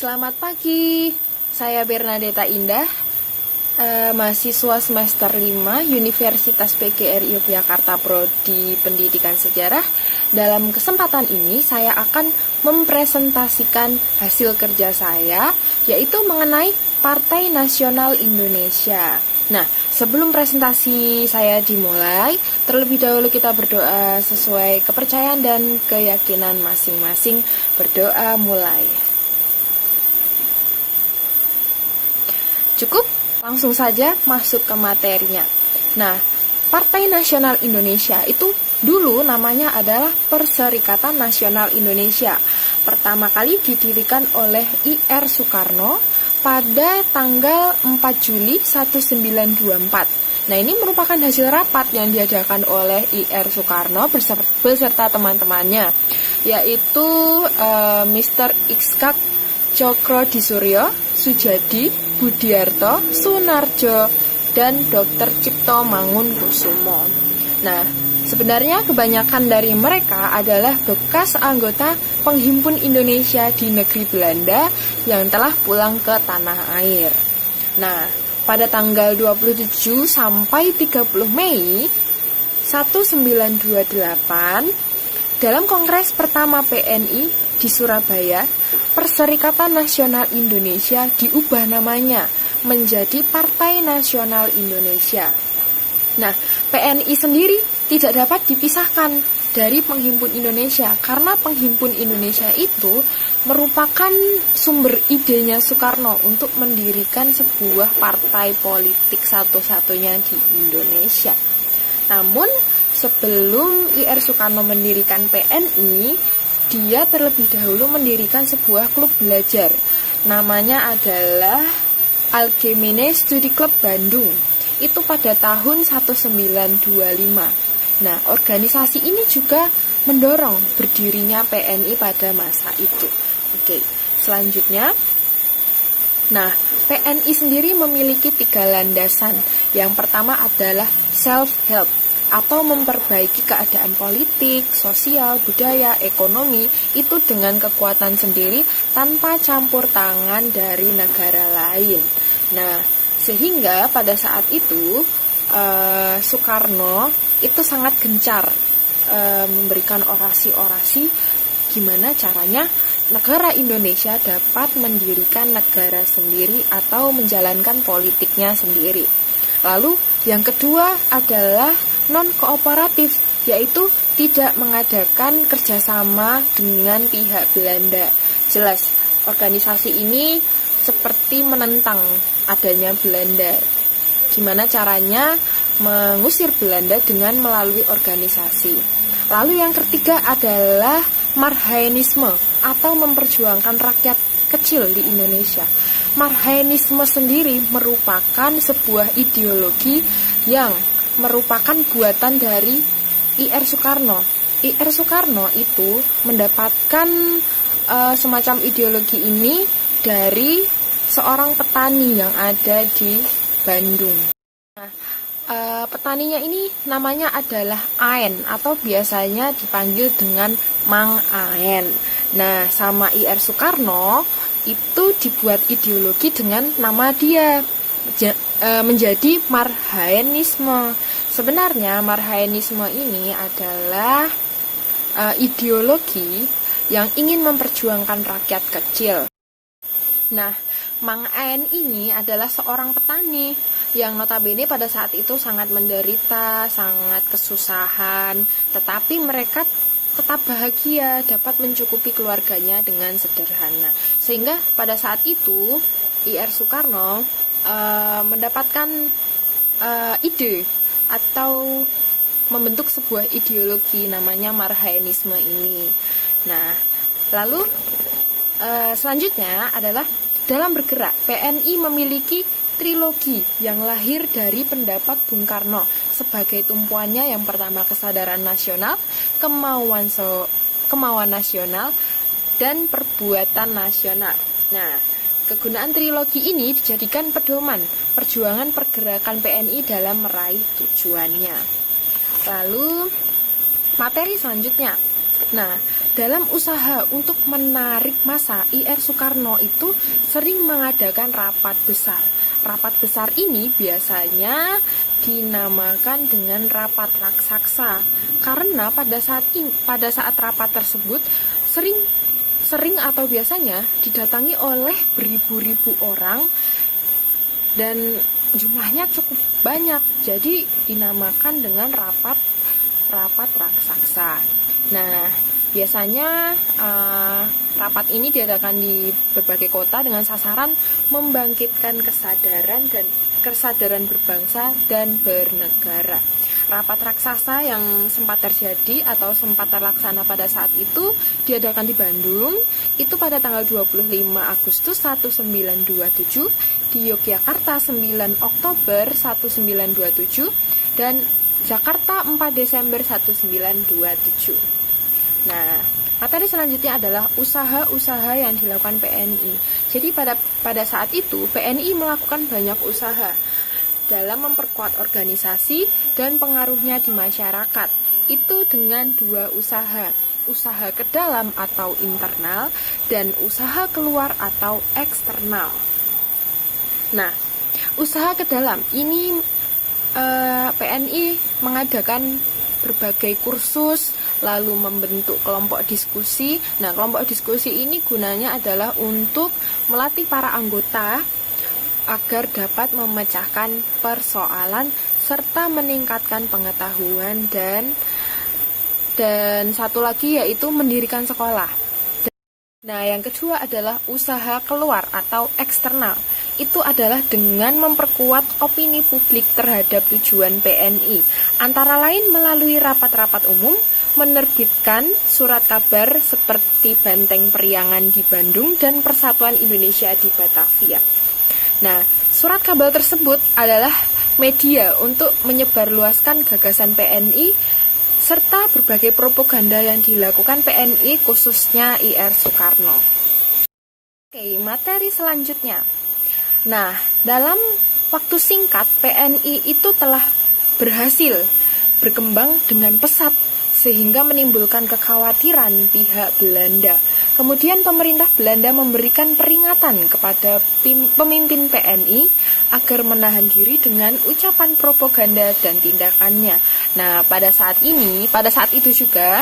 Selamat pagi, saya Bernadetta Indah, mahasiswa semester 5 Universitas PGRI Yogyakarta Prodi Pendidikan Sejarah. Dalam kesempatan ini saya akan mempresentasikan hasil kerja saya, yaitu mengenai Partai Nasional Indonesia. Nah, sebelum presentasi saya dimulai, terlebih dahulu kita berdoa sesuai kepercayaan dan keyakinan masing-masing. Berdoa mulai. Cukup, langsung saja masuk ke materinya. Nah, Partai Nasional Indonesia itu dulu namanya adalah Perserikatan Nasional Indonesia. Pertama kali didirikan oleh I.R. Soekarno pada tanggal 4 Juli 1924. Nah, ini merupakan hasil rapat yang diadakan oleh I.R. Soekarno beserta teman-temannya, yaitu Mr. Ikskak Cokro-Disuryo, Sujadi, Budiarto, Sunarjo, dan Dr. Cipto Mangunkusumo. Nah, sebenarnya kebanyakan dari mereka adalah bekas anggota Penghimpun Indonesia di negeri Belanda yang telah pulang ke tanah air. Nah, pada tanggal 27 sampai 30 Mei 1928, dalam Kongres pertama PNI di Surabaya, Perserikatan Nasional Indonesia diubah namanya menjadi Partai Nasional Indonesia. Nah, PNI sendiri tidak dapat dipisahkan dari Penghimpun Indonesia karena Penghimpun Indonesia itu merupakan sumber idenya Soekarno untuk mendirikan sebuah partai politik satu-satunya di Indonesia. Namun, sebelum I.R. Soekarno mendirikan PNI, dia terlebih dahulu mendirikan sebuah klub belajar. Namanya adalah Algemene Studi Club Bandung. Itu pada tahun 1925. Nah, organisasi ini juga mendorong berdirinya PNI pada masa itu. Oke, selanjutnya. Nah, PNI sendiri memiliki 3 landasan. Yang pertama adalah self-help, atau memperbaiki keadaan politik, sosial, budaya, ekonomi itu dengan kekuatan sendiri tanpa campur tangan dari negara lain. Nah, sehingga pada saat itu Soekarno itu sangat gencar memberikan orasi-orasi gimana caranya negara Indonesia dapat mendirikan negara sendiri atau menjalankan politiknya sendiri. Lalu yang kedua adalah non-kooperatif, yaitu tidak mengadakan kerjasama dengan pihak Belanda. Jelas, organisasi ini seperti menentang adanya Belanda. Gimana caranya mengusir Belanda dengan melalui organisasi. Lalu yang ketiga adalah Marhaenisme atau memperjuangkan rakyat kecil di Indonesia. Marhaenisme sendiri merupakan sebuah ideologi yang merupakan buatan dari I.R. Soekarno. I.R. Soekarno itu mendapatkan semacam ideologi ini dari seorang petani yang ada di Bandung. Nah, petaninya ini namanya adalah Aen atau biasanya dipanggil dengan Mang Aen. Nah, sama I.R. Soekarno itu dibuat ideologi dengan nama dia, menjadi Marhaenisme. Sebenarnya Marhaenisme ini adalah ideologi yang ingin memperjuangkan rakyat kecil. Nah, Mang Aen ini adalah seorang petani yang notabene pada saat itu sangat menderita, sangat kesusahan, tetapi mereka tetap bahagia, dapat mencukupi keluarganya dengan sederhana. Sehingga pada saat itu I.R. Soekarno mendapatkan ide atau membentuk sebuah ideologi namanya Marhaenisme ini. Nah, lalu selanjutnya adalah dalam bergerak. PNI memiliki trilogi yang lahir dari pendapat Bung Karno sebagai tumpuannya. Yang pertama kesadaran nasional, kemauan nasional, dan perbuatan nasional. Nah, kegunaan trilogi ini dijadikan pedoman perjuangan pergerakan PNI dalam meraih tujuannya. Lalu, materi selanjutnya. Nah, dalam usaha untuk menarik massa, IR Soekarno itu sering mengadakan rapat besar. Rapat besar ini biasanya dinamakan dengan rapat raksasa karena pada saat rapat tersebut sering atau biasanya didatangi oleh beribu-ribu orang dan jumlahnya cukup banyak. Jadi dinamakan dengan rapat raksasa. Nah, biasanya rapat ini diadakan di berbagai kota dengan sasaran membangkitkan kesadaran berbangsa dan bernegara. Rapat raksasa yang sempat terjadi atau sempat terlaksana pada saat itu diadakan di Bandung, itu pada tanggal 25 Agustus 1927, di Yogyakarta 9 Oktober 1927, dan Jakarta 4 Desember 1927. Nah, materi selanjutnya adalah usaha-usaha yang dilakukan PNI. Jadi pada saat itu PNI melakukan banyak usaha dalam memperkuat organisasi dan pengaruhnya di masyarakat. Itu dengan dua usaha ke dalam atau internal dan usaha keluar atau eksternal. Nah, usaha ke dalam ini PNI mengadakan berbagai kursus, lalu membentuk kelompok diskusi. Nah, kelompok diskusi ini gunanya adalah untuk melatih para anggota agar dapat memecahkan persoalan serta meningkatkan pengetahuan dan satu lagi yaitu mendirikan sekolah. Nah, yang kedua adalah usaha keluar atau eksternal. Itu adalah dengan memperkuat opini publik terhadap tujuan PNI, antara lain melalui rapat-rapat umum, menerbitkan surat kabar seperti Banteng Periangan di Bandung dan Persatuan Indonesia di Batavia. Nah, surat kabar tersebut adalah media untuk menyebarluaskan gagasan PNI serta berbagai propaganda yang dilakukan PNI khususnya IR Soekarno. Oke, materi selanjutnya. Nah, dalam waktu singkat PNI itu telah berhasil berkembang dengan pesat sehingga menimbulkan kekhawatiran pihak Belanda. Kemudian pemerintah Belanda memberikan peringatan kepada pemimpin PNI agar menahan diri dengan ucapan propaganda dan tindakannya. Nah, pada saat itu juga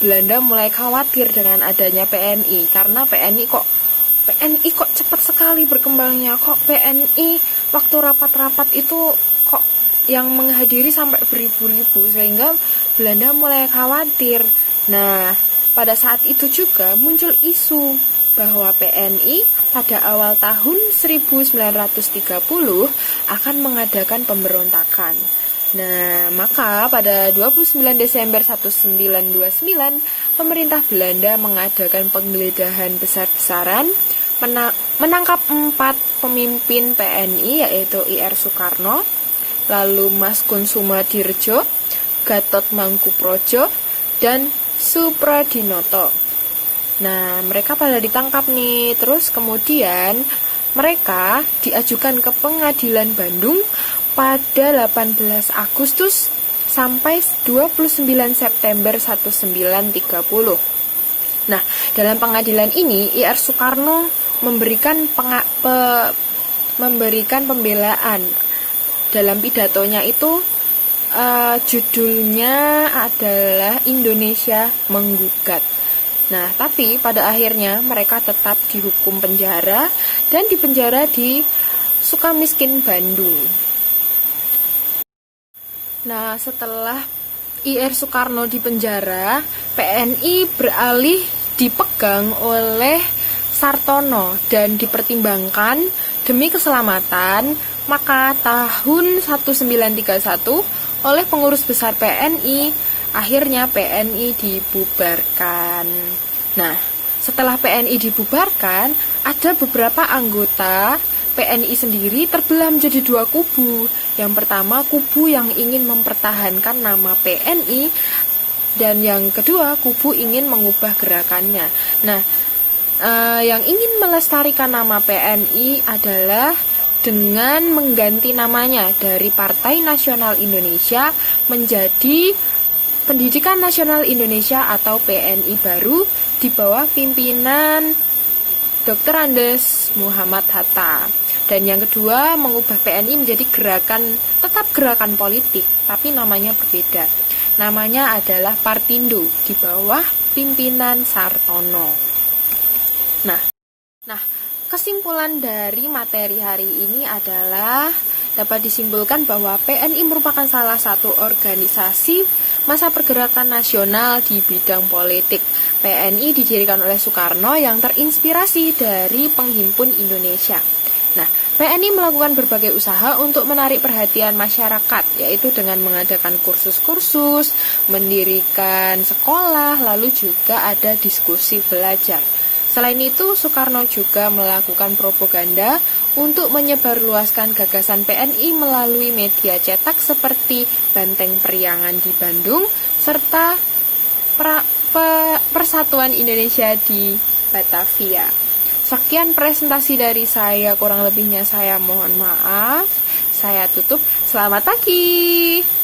Belanda mulai khawatir dengan adanya PNI karena PNI kok cepat sekali berkembangnya, kok PNI waktu rapat-rapat itu kok yang menghadiri sampai beribu-ribu, sehingga Belanda mulai khawatir. Nah, pada saat itu juga muncul isu bahwa PNI pada awal tahun 1930 akan mengadakan pemberontakan. Nah, maka pada 29 Desember 1929, pemerintah Belanda mengadakan penggeledahan besar-besaran, menangkap 4 pemimpin PNI yaitu IR Soekarno, lalu Mas Kunsuma Dirjo, Gatot Mangkuprojo, dan Supradinoto. Nah, mereka pada ditangkap nih. Terus kemudian mereka diajukan ke Pengadilan Bandung pada 18 Agustus sampai 29 September 1930. Nah, dalam pengadilan ini IR Soekarno memberikan pembelaan. Dalam pidatonya itu judulnya adalah Indonesia Menggugat. Nah, tapi pada akhirnya mereka tetap dihukum penjara dan dipenjara di Sukamiskin, Bandung. Nah, setelah IR Soekarno dipenjara, PNI beralih dipegang oleh Sartono dan dipertimbangkan demi keselamatan, maka tahun 1931 oleh pengurus besar PNI, akhirnya PNI dibubarkan. Nah, setelah PNI dibubarkan, ada beberapa anggota PNI sendiri terbelah menjadi 2 kubu. Yang pertama, kubu yang ingin mempertahankan nama PNI, dan yang kedua, kubu ingin mengubah gerakannya. Nah, yang ingin melestarikan nama PNI adalah dengan mengganti namanya dari Partai Nasional Indonesia menjadi Pendidikan Nasional Indonesia atau PNI baru di bawah pimpinan Dr. Andes Muhammad Hatta. Dan yang kedua, mengubah PNI menjadi tetap gerakan politik, tapi namanya berbeda. Namanya adalah Partindo di bawah pimpinan Sartono. Nah, kesimpulan dari materi hari ini adalah dapat disimpulkan bahwa PNI merupakan salah satu organisasi masa pergerakan nasional di bidang politik. PNI didirikan oleh Soekarno yang terinspirasi dari Penghimpun Indonesia. Nah, PNI melakukan berbagai usaha untuk menarik perhatian masyarakat, yaitu dengan mengadakan kursus-kursus, mendirikan sekolah, lalu juga ada diskusi belajar. Selain itu, Soekarno juga melakukan propaganda untuk menyebarluaskan gagasan PNI melalui media cetak seperti Banteng Priangan di Bandung, serta Persatuan Indonesia di Batavia. Sekian presentasi dari saya, kurang lebihnya saya mohon maaf. Saya tutup. Selamat pagi.